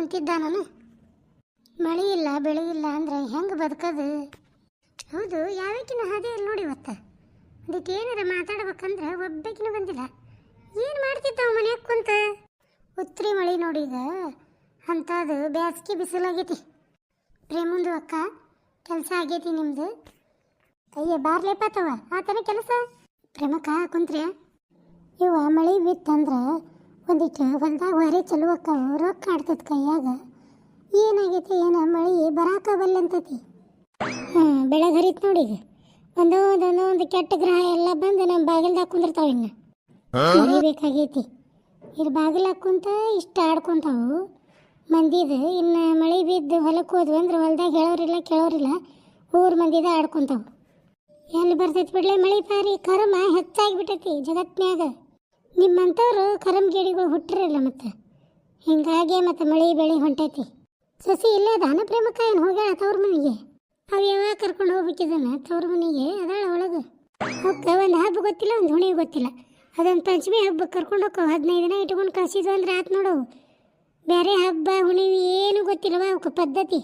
ಕುಂತಿದ್ದಾನು. ಮಳೆ ಇಲ್ಲ ಬೆಳೆ ಇಲ್ಲ ಅಂದ್ರೆ ಹೆಂಗೆ ಬದುಕೋದು? ಹೌದು, ಯಾವಕ್ಕಿನ ಹಾದಿ ಅಲ್ಲಿ ನೋಡಿ ಇವತ್ತು ಅದಕ್ಕೆ ಏನಾರ ಮಾತಾಡ್ಬೇಕಂದ್ರೆ ಒಬ್ಬಕಿನೂ ಬಂದಿಲ್ಲ. ಏನು ಮಾಡ್ತಿದ್ದಾವ ಮನ್ಯಾಗ ಕುಂತ? ಉತ್ತರಿ ಮಳೆ ನೋಡಿ ಈಗ ಅಂಥದ್ದು ಬ್ಯಾಸ್ಗೆ ಬಿಸಿಲಾಗೈತಿ. ಪ್ರೇಮಂದು ಅಕ್ಕ ಕೆಲಸ ಆಗೈತಿ ನಿಮ್ದು? ಅಯ್ಯ ಬಾರ್ಲೇಪತ್ತವ ಆತನ ಕೆಲಸ. ಪ್ರೇಮಕ್ಕ ಕುಂತ್ರಿ? ಇವ ಮಳೆ ಬಿತ್ತಂದ್ರೆ ಒಂದಿಟ್ಟು ಹೊಲ್ದಾಗ ಹೊರೆ ಚಲೋ ಅಕ್ಕವು ರೊಕ್ಕ ಆಡ್ತದ ಕೈಯಾಗ. ಏನಾಗೈತಿ ಏನ ಮಳೆ ಬರಾಕ ಬಲ್ಲಂತತಿ. ಬೆಳಗ್ಗೆ ಹರಿತ್ ನೋಡಿ ಈಗ ಒಂದೊಂದು ಕೆಟ್ಟ ಗ್ರಹ ಎಲ್ಲ ಬಂದು ನಮ್ಮ ಬಾಗಿಲ್ದಾಗ ಕುಂದಿರ್ತಾವ. ಇನ್ನು ಮರಿಬೇಕಾಗೈತಿ. ಇಲ್ಲಿ ಬಾಗಿಲಾಗ ಕುಂತ ಇಷ್ಟ ಆಡ್ಕೊಂತಾವು ಮಂದಿದು. ಇನ್ನು ಮಳೆ ಬಿದ್ದು ಹೊಲಕ್ಕೆ ಹೋದ್ವು ಅಂದ್ರೆ ಹೊಲ್ದಾಗ ಹೇಳೋರಿಲ್ಲ ಕೇಳೋರಿಲ್ಲ, ಊರು ಮಂದಿದ ಆಡ್ಕೊಂತಾವು. ಎಲ್ಲಿ ಬರ್ತೈತಿ ಬಿಡ್ಲೆ ಮಳೆ ಪಾರಿ. ಕರ್ಮ ಹೆಚ್ಚಾಗಿಬಿಟ್ಟೈತಿ ಜಗತ್ನ್ಯಾಗ. ನಿಮ್ಮಂಥವ್ರು ಕರಮ್ಗೇಡಿಗಳು ಹುಟ್ಟಿರಲ್ಲ ಮತ್ತು ಹಿಂಗಾಗಿ ಮತ್ತು ಮಳೆ ಬೆಳೆ ಹೊಂಟೈತಿ. ಸಸಿ ಇಲ್ಲೇ ಅದಾನ ಪ್ರೇಮಕ್ಕ? ಏನು ಹೋಗ್ಯಾಳ ತವ್ರ ಮನೆಗೆ? ಅವು ಯಾವಾಗ ಕರ್ಕೊಂಡು ಹೋಗ್ಬೇಕಿದ್ದಾನ ತವ್ರ ಮನೆಗೆ? ಅದಾಳ ಒಳಗೆ. ಅವಕ್ಕೆ ಒಂದು ಹಬ್ಬ ಗೊತ್ತಿಲ್ಲ, ಒಂದು ಹುಣಿ ಗೊತ್ತಿಲ್ಲ. ಅದೊಂದು ಪಂಚಮಿ ಹಬ್ಬಕ್ಕೆ ಕರ್ಕೊಂಡು ಹೋಗೋ 15 ದಿನ ಇಟ್ಕೊಂಡು ಕಳಿಸಿದ್ವು ಅಂದ್ರೆ ಆತು ನೋಡು. ಬೇರೆ ಹಬ್ಬ ಹುಣಿವಿ ಏನು ಗೊತ್ತಿಲ್ಲವ ಅವಕ್ಕೆ ಪದ್ಧತಿ.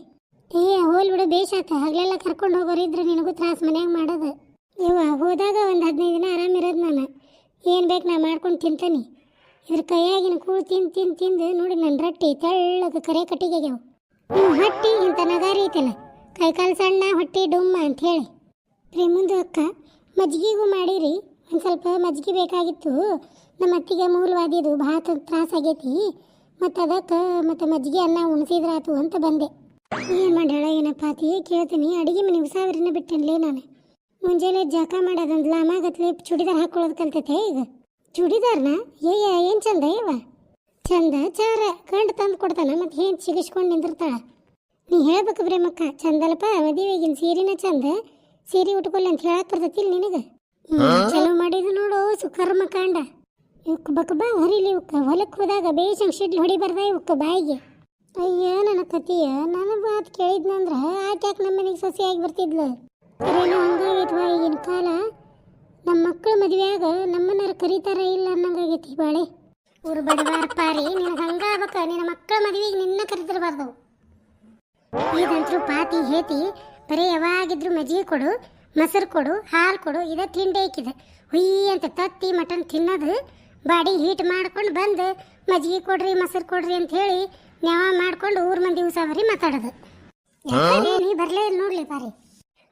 ಹೋಲ್ ಬಿಡು ಬೇಷಾತ. ಹಗಲೆಲ್ಲ ಕರ್ಕೊಂಡು ಹೋಗೋರಿದ್ರೆ ನಿನಗೂ ತ್ರಾಸು ಮನ್ಯಾಗ ಮಾಡೋದು. ಹೋದಾಗ ಒಂದು 15 ದಿನ ಆರಾಮಿರೋದು. ನಾನು ಏನು ಬೇಕು ನಾ ಮಾಡ್ಕೊಂಡು ತಿಂತಾನೆ. ಇದ್ರ ಕೈಯಾಗಿನ ಕೂಳು ತಿಂದು ನೋಡಿ ನನ್ನ ರೊಟ್ಟಿ ತೆಳ್ಳಗೆ ಕರೆ ಕಟ್ಟಿಗೆಗ್ಯಾವ. ಹೊಟ್ಟಿ ಇಂಥ ನಗಾರಿ ಐತಲ್ಲ, ಕೈಕಾಲು ಸಣ್ಣ ಹೊಟ್ಟಿ ಡುಮ್ಮ ಅಂಥೇಳಿ. ಪ್ರೇಮಂದು ಅಕ್ಕ ಮಜ್ಜಿಗೆಗೂ ಮಾಡಿರಿ. ಒಂದು ಸ್ವಲ್ಪ ಮಜ್ಜಿಗೆ ಬೇಕಾಗಿತ್ತು. ನಮ್ಮ ಅತ್ತಿಗೆ ಮೂಲವಾದಿದು ಭಾಳ ತ್ರಾಸಾಗೈತಿ. ಮತ್ತು ಅದಕ್ಕೆ ಮತ್ತು ಮಜ್ಜಿಗೆ ಅನ್ನ ಉಣಿಸಿದ್ರಾತು ಅಂತ ಬಂದೆ. ಏನು ಮಾಡ್ಯಾಳ ಏನಪ್ಪ ಆತಿ ಕೇಳ್ತೀನಿ. ಅಡುಗೆ ಮನೆ ಉಸಾವರಿನ ಬಿಟ್ಟನ್ಲೇ ನಾನು. ಮುಂಜಾನೆ ಜಳಕ ಮಾಡೋದಂದು ಲಾಮಾಗತ್ಲೆ ಚೂಡಿದಾರ್ ಹಾಕೊಳ್ಳೋದು ಕಲ್ತೈತೆ ಈಗ. ಚೂಡಿದಾರ್ನ ಏನು ಚಂದ ಇವ ಚಂದ ಚಾರ ಗಂಡು ತಂದು ಕೊಡ್ತಾನ. ಮತ್ತು ಏನು ಸಿಗಿಸ್ಕೊಂಡು ನಿಂದಿರ್ತಾಳ. ನೀ ಹೇಳ್ಬೇಕು ಪ್ರೇಮಕ್ಕ, ಚಂದಲ್ಪ ಮದುವೆಗಿನ ಸೀರೆನ ಚಂದ. ಸೀರೆ ಉಟ್ಕೊಲ್ಲ ಅಂತ ಹೇಳಕ್ ಬರ್ತೈತಿಲ್ಲ ನಿನಗೆ? ಚಲೋ ಮಾಡಿದ್ದು ನೋಡು ಸುಕರ್ಮ ಕಾಂಡ. ಇವಕ್ಕೆ ಬಾ ಹರಿಲಿ. ಇವಕ್ಕೆ ಹೊಲಕ್ಕೆ ಹೋದಾಗ ಬೇಷಂಗೆ ಶಿಡ್ಲು ಹೊಡಿಬಾರ್ದ ಇವಕ್ಕೆ ಬಾಯಿಗೆ. ಅಯ್ಯ ನನ್ನ ಕತಿಯ ನನ್ನ ಮಾತು ಕೇಳಿದ್ನಂದ್ರೆ ಆಕೆ ಯಾಕೆ ನಮ್ಮ ಮನೆಗೆ ಸೊಸೆಯಾಗಿ ಬರ್ತಿದ್ಲು? ಅದೇನೋ ಹಂಗಾಗೈತವಾ ಈಗಿನ ಕಾಲ. ನಮ್ಮ ಮಕ್ಕಳು ಮದುವೆಯಾಗ ನಮ್ಮನ್ನಾರು ಕರೀತಾರ ಇಲ್ಲ ಅನ್ನಂಗಾಗೈತಿ ಬಾಳೆ. ಊರು ಬಡವಾರ ಪಾರಿ ನಿನಗೆ ಹಂಗಾಗಬೇಕ. ನಿನ್ನ ಮಕ್ಕಳ ಮದುವೆಗೆ ನಿನ್ನ ಕರೀತಿರ್ಬಾರ್ದು. ಇದಂತರೂ ಪಾತಿ ಹೇತಿ ಬರೀ ಯಾವಾಗಿದ್ರು ಮಜ್ಜಿಗೆ ಕೊಡು, ಮೊಸರು ಕೊಡು, ಹಾಲು ಕೊಡು, ಇದೇ ತಿಂಡಿ ಐಕಿದೆ. ಹುಯ್ಯಿ ಅಂತ ತತ್ತಿ ಮಟನ್ ತಿನ್ನೋದು, ಬಾಡಿ ಹೀಟ್ ಮಾಡ್ಕೊಂಡು ಬಂದು ಮಜ್ಜಿಗೆ ಕೊಡ್ರಿ ಮೊಸರು ಕೊಡ್ರಿ ಅಂತ ಹೇಳಿ ನ್ಯಾವ ಮಾಡ್ಕೊಂಡು ಊರು ಮಂದಿ ಉಸಾವರಿ ಮಾತಾಡೋದು. ನೀ ಬರಲೇ ಇಲ್ಲ ನೋಡ್ಲಿ ಪಾರಿ.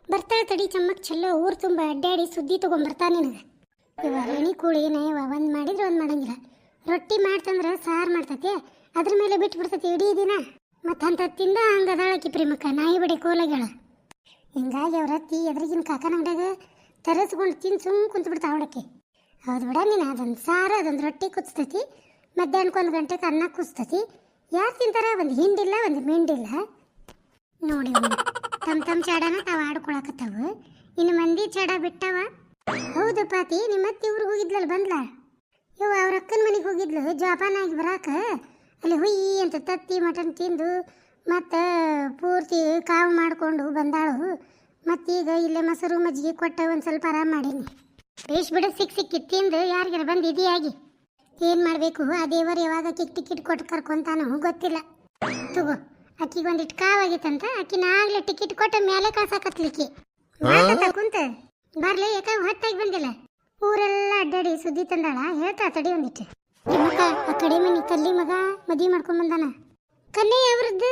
ಬರ್ತಾಳೆ ತಡಿ ಚಮ್ಮಕ್ ಚೆಲ್ಲೋ. ಊರು ತುಂಬ ಅಡ್ಡಾಡಿ ಸುದ್ದಿ ತೊಗೊಂಬರ್ತಾನೆ ನಿನಗೆ. ಇವಾಗ ಎಣ್ಣೆ ಕೂಳಿ ನಯವ ಒಂದು ಮಾಡಿದ್ರೆ ಒಂದು ಮಾಡಂಗಿಲ್ಲ. ರೊಟ್ಟಿ ಮಾಡ್ತಂದ್ರೆ ಸಾರು ಮಾಡ್ತತಿ, ಅದ್ರ ಮೇಲೆ ಬಿಟ್ಟು ಬಿಡ್ತತಿ ಇಡೀ ದಿನ. ಮತ್ತು ಅಂತ ತಿಂದ ಹಂಗದಾಳಕಿ ಪ್ರೇಮಕ್ಕ ನಾಯಿ ಬಡಿ ಕೋಲಗಳ. ಹಿಂಗಾಗಿ ಅವ್ರ ಅತ್ತಿ ಎದ್ರಿಗಿನ ಕಾಕನ ಅಂಗಡ್ಯಾಗ ತರಸ್ಕೊಂಡು ತಿಂದು ಕುಂತು ಬಿಡ್ತಾ ಅವಳಕ್ಕೆ. ಹೌದು ಬಿಡ ನೀನು. ಅದೊಂದು ಸಾರು ಅದೊಂದು ರೊಟ್ಟಿ ಕುಚ್ತತಿ, ಮಧ್ಯಾಹ್ನಕ್ಕೆ 1 ಗಂಟೆಗೆ ಅನ್ನ ಕುಚ್ತತಿ. ಯಾರು ತಿಂತಾರ? ಒಂದು ಹಿಂಡಿಲ್ಲ ಒಂದು ಮಿಂಡಿಲ್ಲ ನೋಡಿ. ತಮ್ಮ ಚಾಡನ ತಾವು ಆಡ್ಕೊಳಕತ್ತಾವು. ಇನ್ನು ಮಂದಿ ಚಾಡ ಬಿಟ್ಟವ. ಹೌದು ಪಾತಿ, ನಿಮ್ಮ ಅತ್ತಿ ಊರಿಗೆ ಹೋಗಿದ್ಲಲ್ಲ ಬಂದ್ಲ? ಅವ್ರ ಅಕ್ಕನ ಮನೆಗೆ ಹೋಗಿದ್ಲು ಜೋಪಾನಾಗಿ ಬರಾಕ. ಅಲ್ಲಿ ಹುಯ್ಯಿ ಅಂತ ತತ್ತಿ ಮಟನ್ ತಿಂದು ಮತ್ತು ಪೂರ್ತಿ ಕಾವು ಮಾಡಿಕೊಂಡು ಬಂದಾಳು. ಮತ್ತೀಗ ಇಲ್ಲೇ ಮೊಸರು ಮಜ್ಜಿಗೆ ಕೊಟ್ಟ ಒಂದು ಸ್ವಲ್ಪ ಆರಾಮ ಮಾಡೀನಿ. ಬೇಷ್ ಬಿಡ, ಸಿಕ್ಕಿ ತಿಂದು ಯಾರಿಗಾರ ಬಂದು ಇದಿಯಾಗಿ ಏನು ಮಾಡಬೇಕು? ಆ ದೇವರು ಯಾವಾಗ ಟಿಕೆಟ್ ಕೊಟ್ಟು ಕರ್ಕೊಂತಾನೋ ಗೊತ್ತಿಲ್ಲ. ತಗೋ, ಅಕ್ಕಿಗೆ ಒಂದಿಟ್ಟು ಕಾವಾಗಿತ್ತಂತ ಅಕ್ಕಿನ ಆಗ್ಲೇ ಟಿಕೆಟ್ ಕೊಟ್ಟ ಮೇಲೆ ಕಳ್ಸಾಕತ್ಲಿಕ್ಕಿ ಕುಂತ ಬರ್ಲಿ. ಯಾಕ ಹೊತ್ತಾಗಿ ಬಂದಿಲ್ಲ? ಊರೆಲ್ಲ ಅಡ್ಡಾಡಿ ಸುದ್ದಿ ತಂದಾಳ. ಹೇಳ್ತಾ ತಡಿ ಒಂದಿಟ್ಟು. ಮಗ ಆ ಕಡೆ ಮನೆ ಕಲ್ಲಿ ಮಗ ಮದುವೆ ಮಾಡ್ಕೊಂಡ್ ಬಂದಾನ. ಕನ್ನೆ ಯಾವ್ರದ್ದು?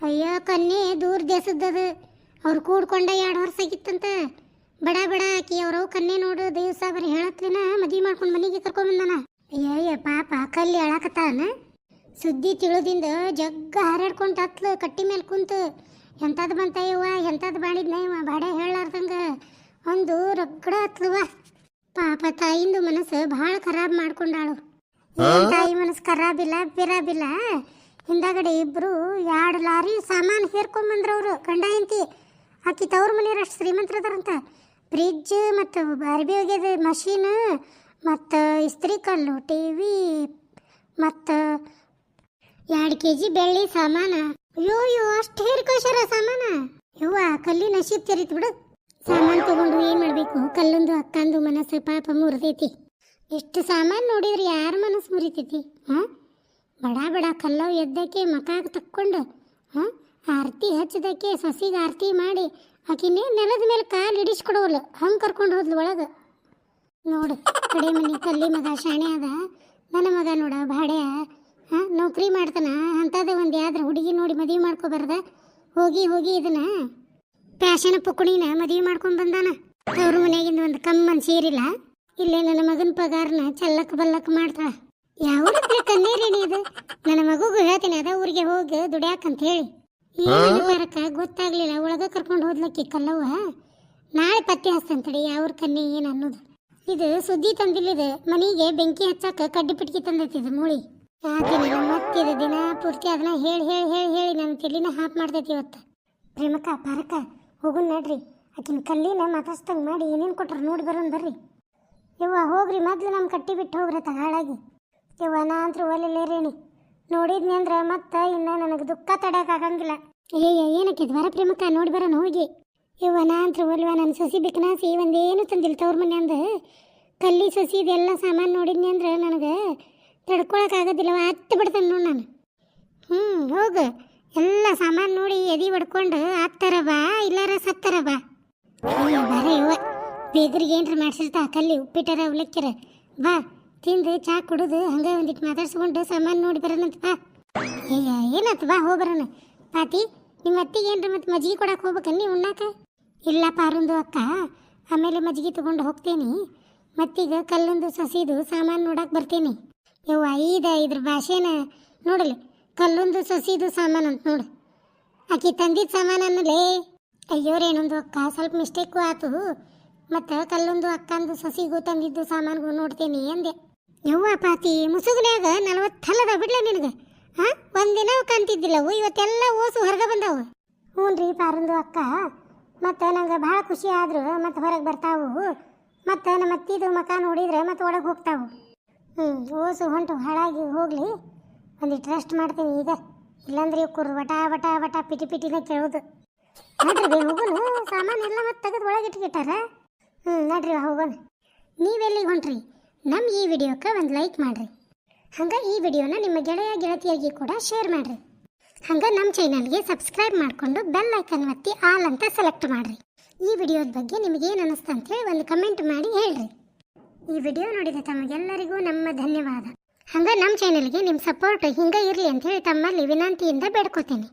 ಅಯ್ಯೋ ಕನ್ನೆ ದೂರ ದೇಶದ್ದದು. ಅವ್ರು ಕೂಡ್ಕೊಂಡ 2 ವರ್ಷ ಆಗಿತ್ತಂತ. ಬಡ ಆಕಿ ಅವ್ರವು ಕನ್ನೆ ನೋಡು ದಿವಸ ಬರೀ ಹೇಳತ್ಲಿನ ಮದುವೆ ಮಾಡ್ಕೊಂಡು ಮನೆಗೆ ಕರ್ಕೊಂಬಂದಾನ. ಅಯ್ಯಯ್ಯ ಪಾಪ ಕಲ್ಲಿ ಅಳಕತ್ತಾನ. ಸುದ್ದಿ ತಿಳಿದಿಂದ ಜಗ್ಗ ಹಾರಾಡ್ಕೊಂಡು ಹತ್ಲು ಕಟ್ಟಿ ಮೇಲೆ ಕುಂತು. ಎಂಥದ್ದು ಬಂತ ಇವ ಎಂಥದ್ದು ಮಾಡಿದ್ನ ಇವ ಬಾಡೆ ಹೇಳಾರ್ದಂಗ ಒಂದು ರಗಡ ಹತ್ಲುವ. ಪಾಪ ತಾಯಿಂದು ಮನಸ್ಸು ಭಾಳ ಖರಾಬ್ ಮಾಡ್ಕೊಂಡಾಳು. ತಾಯಿ ಮನಸ್ಸು ಖರಾಬಿಲ್ಲ ಬಿರಾಬಿಲ್ಲ. ಹಿಂದಾಗಡೆ ಇಬ್ಬರು 2 ಲಾರಿ ಸಾಮಾನು ಹೇರ್ಕೊಂಬಂದ್ರವ್ರು ಗಂಡ ಹೆಂಡತಿ. ಆಕಿ ತವ್ರ ಮನೆಯವ್ರು ಅಷ್ಟು ಶ್ರೀಮಂತರದಾರಂತ. ಫ್ರಿಜ್ ಮತ್ತು ಅರ್ಬಿ ಒಗೆದ ಮಷೀನ್ ಮತ್ತು ಇಸ್ತ್ರಿ ಕಲ್ಲು, ಟಿವಿ ಮತ್ತು 2 kg ಬೆಳ್ಳಿ ಸಾಮಾನ. ಅಯ್ಯೋ ಅಷ್ಟು ಹೇರ್ಕೋಶಾರ ಸಾಮಾನ. ಯವ್ವ ಕಲ್ಲಿ ನಶೀಬ್ ತೆರಿತು ಬಿಡು. ಸಾಮಾನು ತಗೊಂಡು ಏನು ಮಾಡಬೇಕು? ಕಲ್ಲೊಂದು ಅಕ್ಕಂದು ಮನಸ್ಸು ಪಾಪ ಮುರಿದೈತಿ. ಎಷ್ಟು ಸಾಮಾನು ನೋಡಿದ್ರೆ ಯಾರ ಮನಸ್ಸು ಮುರಿತೈತಿ? ಹಾಂ, ಬಡ ಬಡ ಕಲ್ಲವು ಎದ್ದಕ್ಕೆ ಮಕಾಗ ತಕ್ಕೊಂಡು ಹಾಂ ಆರತಿ ಹಚ್ಚಿದಕ್ಕೆ ಸೊಸಿಗೆ ಆರತಿ ಮಾಡಿ ಆಕಿನೇ ನೆಲದ ಮೇಲೆ ಕಾಲು ಹಿಡಿಸ್ಕೊಡೋಲ್ಲ ಹಂಗೆ ಕರ್ಕೊಂಡು ಹೋದ್ಲು ಒಳಗೆ. ನೋಡು ಕಡೆ ಮನೆ ಕಲ್ಲಿ ಮಗ ಶಾಣೆ ಅದ, ನನ್ನ ಮಗ ನೋಡ ಭಾಡ್ಯ ಹಾಂ ನೌಕರಿ ಮಾಡ್ತಾನ. ಅಂಥದ್ದೇ ಒಂದು ಯಾವ್ದ್ರ ಹುಡುಗಿ ನೋಡಿ ಮದುವೆ ಮಾಡ್ಕೊಬಾರ್ದ? ಹೋಗಿ ಹೋಗಿ ಇದನ್ನ ಪ್ಯಾಶನ ಪುಕ್ಕಣಿನ ಮದುವೆ ಮಾಡ್ಕೊಂಡು ಬಂದಾನ. ಅವ್ರ ಮನೆಯಾಗಿಂದ ಒಂದು ಕಮ್ಮನ್ ಸೇರಿಲ್ಲ. ಇಲ್ಲೇ ನನ್ನ ಮಗನ ಪಗಾರನ ಚಲ್ಲಕ್ ಬಲ್ಲಕ್ ಮಾಡ್ತಾಳ. ಯಾವ ಕಣ್ಣೀರೇಣಿ ಇದು? ನನ್ನ ಮಗುಗೂ ಹೇಳ್ತೀನಿ ಅದ ಊರಿಗೆ ಹೋಗಿ ದುಡ್ಯಾಕಂತ ಹೇಳಿ. ಏನು ಬರಕ ಗೊತ್ತಾಗ್ಲಿಲ್ಲ, ಒಳಗ ಕರ್ಕೊಂಡು ಹೋದ್ಲಕ್ಕಿ ಕಲ್ಲವ್ವ. ನಾಳೆ ಪತ್ತೆ ಹಸ್ತಂತಡಿ ಯಾವ್ರ ಕನ್ನಿ ಏನು ಅನ್ನೋದು. ಇದು ಸುದ್ದಿ ತಂದಿಲ್ಲಿದೆ, ಮನೆಗೆ ಬೆಂಕಿ ಹಚ್ಚಾಕ ಕಡ್ಡಿ ಪಿಟ್ಕಿ ತಂದೈತಿದು ಮೂಳಿ. ಯಾಕೆ ಮತ್ತಿದ ದಿನ ಪೂರ್ತಿ ಅದನ್ನ ಹೇಳಿ ಹೇಳಿ ಹೇಳಿ ಹೇಳಿ ನನ್ನ ತಲೆನ ಹಾಪ್ ಮಾಡ್ತೈತಿ ಇವತ್ತು. ಪ್ರೇಮಕ್ಕ ಪಾರಕ್ಕ ಹೋಗುನ್ ನಡ್ರಿ, ಆಕಿನ ಕಲ್ಲಿನ ಮಾತಾಡ್ಸ್ದಂಗೆ ಮಾಡಿ ಏನೇನು ಕೊಟ್ರು ನೋಡಿ ಬರೋನ್ ಬರ್ರಿ. ಯವ್ವ ಹೋಗ್ರಿ, ಮೊದ್ಲು ನಮ್ಮ ಕಟ್ಟಿ ಬಿಟ್ಟು ಹೋಗ್ರತ ಹಾಳಾಗಿ. ಯವ್ವ ನಾ ಅಂತೂ ಒಲೆಲ್ಲೇರೇಣಿ ನೋಡಿದ್ನಿ ಅಂದ್ರೆ ಮತ್ತೆ ಇನ್ನು ನನಗೆ ದುಃಖ ತಡೋಕ್ಕಾಗಂಗಿಲ್ಲ. ಏನಕ್ಕಿದ್ ವರ ಪ್ರೇಮಕ್ಕ ನೋಡಿ ಬರೋಣ ಹೋಗಿ. ಯವ್ವ ನಾ ಅಂತೂ ಒಲ್ವ ನನ್ನ ಸಸಿ ಬಿಕ್ಕನಾಸಿ ಒಂದೇನು ತಂದಿಲ್ಲ ತವ್ರ ಮನೆ ಅಂದ. ಕಲ್ಲಿ ಸಸಿ ಇದೆಲ್ಲ ಸಾಮಾನು ನೋಡಿದ್ನಿ ಅಂದ್ರೆ ನನಗೆ ತಡ್ಕೊಳಕ್ಕಾಗೋದಿಲ್ಲ, ಹತ್ತು ಬಿಡ್ತಾನೆ ನೋಡಿ ನಾನು. ಹೋಗು, ಎಲ್ಲ ಸಾಮಾನು ನೋಡಿ ಎದಿ ಹೊಡ್ಕೊಂಡು ಹತ್ತರ ಬಾ ಇಲ್ಲಾರ ಸತ್ತರ ಬಾ. ಬರ ಯವ್ವ ಬೇಗರಿಗೆ ಏನ್ರ ಮಾಡ್ಸಿರ್ತಾ ಕಲ್ಲಿ ಉಪ್ಪಿಟ್ಟರ ಉಲಕ್ಕಿರ ಬಾ ತಿಂದು ಚಾ ಕುಡಿದು ಹಂಗೆ ಒಂದಿಟ್ಟು ಮಾತಾಡ್ಸ್ಕೊಂಡು ಸಾಮಾನು ನೋಡಿ ಬರೋಣಂತ ಬಾ. ಏನಂತ ಬಾ ಹೋಗ್ಬರೋಣ. ಪಾತಿ ನಿಮ್ಮ ಅತ್ತಿಗೆ ಏನ್ರ ಮತ್ತೆ ಮಜ್ಜಿಗೆ ಕೊಡಕ್ಕೆ ಹೋಗ್ಬೇಕನ್ನ ನೀವು ಉಣ್ಣಾಕ? ಇಲ್ಲ ಪಾರೊಂದು ಅಕ್ಕ, ಆಮೇಲೆ ಮಜ್ಜಿಗೆ ತೊಗೊಂಡು ಹೋಗ್ತೇನೆ. ಮತ್ತೀಗ ಕಲ್ಲೊಂದು ಸಸಿದು ಸಾಮಾನು ನೋಡಕ್ಕೆ ಬರ್ತೀನಿ. ಯವ್ವ ಇದ್ರ ಭಾಷೆನ ನೋಡಲಿ, ಕಲ್ಲೊಂದು ಸಸಿದು ಸಾಮಾನು ಅಂತ ನೋಡು. ಆಕಿ ತಂದಿದ್ದ ಸಾಮಾನು ಅನ್ನಲೇ. ಅಯ್ಯೋರೇನೊಂದು ಅಕ್ಕ ಸ್ವಲ್ಪ ಮಿಸ್ಟೇಕು ಆತು. ಮತ್ತು ಕಲ್ಲೊಂದು ಅಕ್ಕಂದು ಸಸಿಗೂ ತಂದಿದ್ದು ಸಾಮಾನಿಗೂ ನೋಡ್ತೀನಿ ಅಂದೆ. ಯವ್ವ ಪಾತಿ ಮುಸುಗುನ್ಯಾಗ 40 ಹಲ್ಲದ ಬಿಡ್ಲ ನಿನಗೆ? ಹಾಂ ಒಂದಿನ ಕಾಣ್ತಿದ್ದಿಲ್ಲವು, ಇವತ್ತೆಲ್ಲ ಓಸು ಹೊರಗೆ ಬಂದವು. ಹ್ಞೂ ರೀ ಪಾರೊಂದು ಅಕ್ಕ, ಮತ್ತು ನಂಗೆ ಭಾಳ ಖುಷಿ ಆದ್ರು ಮತ್ತು ಹೊರಗೆ ಬರ್ತಾವು. ಮತ್ತು ನಮ್ಮ ಅತ್ತಿದು ಮಕ ನೋಡಿದ್ರೆ ಮತ್ತು ಒಳಗೆ ಹೋಗ್ತಾವು. ಓಸು ಹೊಂಟು ಹಾಳಾಗಿ ಹೋಗಲಿ, ಒಂದಿಟ್ಟು ರೆಸ್ಟ್ ಮಾಡ್ತೀನಿ ಈಗ. ಇಲ್ಲಾಂದ್ರೆ ಇವ್ಕರು ವಟ ವಟ ವಟ ಪಿಟಿ ಪಿಟಿನ ಕೇಳೋದು. ನಡ್ರಿ ಹೋಗೋನು, ಸಾಮಾನು ಎಲ್ಲ ಮತ್ತೆ ತೆಗೆದು ಒಳಗೆ ಇಟ್ಕಿಟ್ಟಾರ. ನಡ್ರಿ ಹೋಗೋಣ. ನೀವೆಲ್ಲಿಗೆ ಹೊಂಟ್ರಿ? ನಮ್ಮ ಈ ವಿಡಿಯೋಕ್ಕೆ ಒಂದು ಲೈಕ್ ಮಾಡಿರಿ. ಹಂಗೆ ಈ ವಿಡಿಯೋನ ನಿಮ್ಮ ಗೆಳೆಯ ಗೆಳತಿಯಾಗಿ ಕೂಡ ಶೇರ್ ಮಾಡಿರಿ. ಹಂಗೆ ನಮ್ಮ ಚಾನಲ್ಗೆ ಸಬ್ಸ್ಕ್ರೈಬ್ ಮಾಡಿಕೊಂಡು ಬೆಲ್ ಐಕನ್ ಒತ್ತಿ ಆಲ್ ಅಂತ ಸೆಲೆಕ್ಟ್ ಮಾಡಿರಿ. ಈ ವಿಡಿಯೋದ ಬಗ್ಗೆ ನಿಮಗೇನು ಅನ್ನಿಸ್ತು ಅಂತೇಳಿ ಒಂದು ಕಮೆಂಟ್ ಮಾಡಿ ಹೇಳ್ರಿ. ಈ ವಿಡಿಯೋ ನೋಡಿದ ತಮಗೆಲ್ಲರಿಗೂ ನಮ್ಮ ಧನ್ಯವಾದ. ಹಂಗೆ ನಮ್ಮ ಚಾನಲ್ಗೆ ನಿಮ್ಮ ಸಪೋರ್ಟ್ ಹಿಂಗೆ ಇರಲಿ ಅಂಥೇಳಿ ತಮ್ಮಲ್ಲಿ ವಿನಂತಿಯಿಂದ ಬೇಡ್ಕೋತೇನೆ.